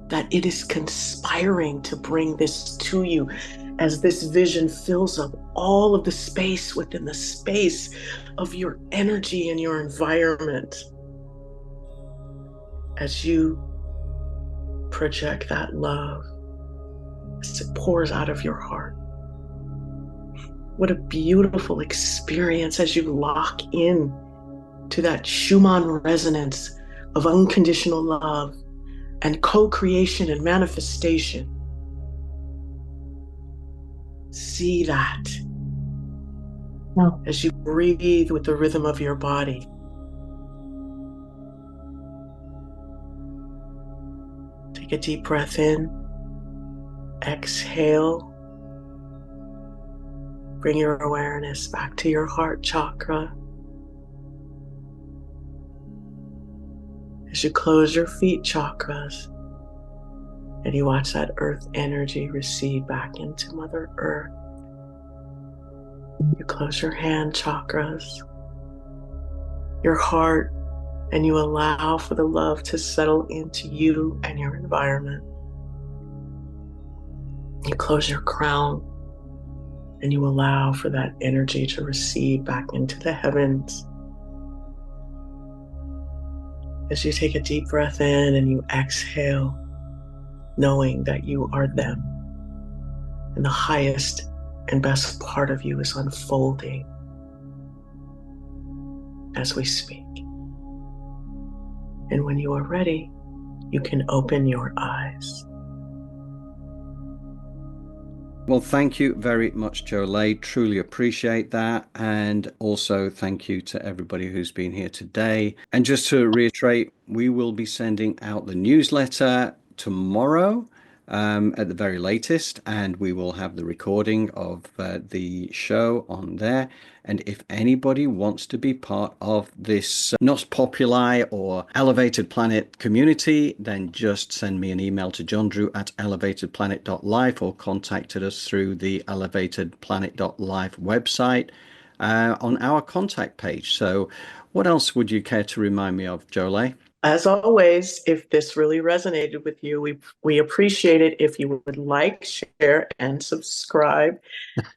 that it is conspiring to bring this to you, as this vision fills up all of the space within the space of your energy and your environment, as you project that love as it pours out of your heart. What a beautiful experience as you lock in to that Schumann resonance of unconditional love and co-creation and manifestation. See that as you breathe with the rhythm of your body. Take a deep breath in, exhale. Bring your awareness back to your heart chakra. As you close your feet chakras and you watch that earth energy recede back into Mother Earth. You close your hand chakras, your heart, and you allow for the love to settle into you and your environment. You close your crown and you allow for that energy to recede back into the heavens. As you take a deep breath in and you exhale, knowing that you are them, and the highest and best part of you is unfolding as we speak. And when you are ready, you can open your eyes. Well, thank you very much, Jolé. Truly appreciate that. And also thank you to everybody who's been here today. And just to reiterate, we will be sending out the newsletter tomorrow at the very latest, and we will have the recording of the show on there. And if anybody wants to be part of this Nos Populi or Elevated Planet community, then just send me an email to johndrew@elevatedplanet.life or contacted us through the elevatedplanet.life website on our contact page. So what else would you care to remind me of, Jolé? As always, if this really resonated with you, we appreciate it if you would like, share, and subscribe.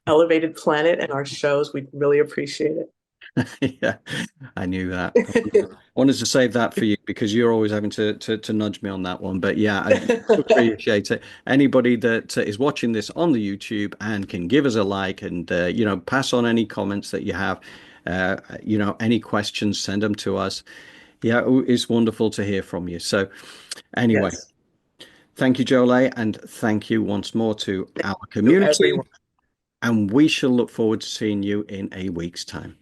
Elevated Planet and our shows, we'd really appreciate it. Yeah, I knew that. I wanted to save that for you because you're always having to nudge me on that one. But yeah, I appreciate it. Anybody that is watching this on the YouTube and can give us a like and pass on any comments that you have, any questions, send them to us. Yeah, it's wonderful to hear from you. So anyway, Yes. Thank you, Jolé, and thank you once more to our community. Everyone. And we shall look forward to seeing you in a week's time.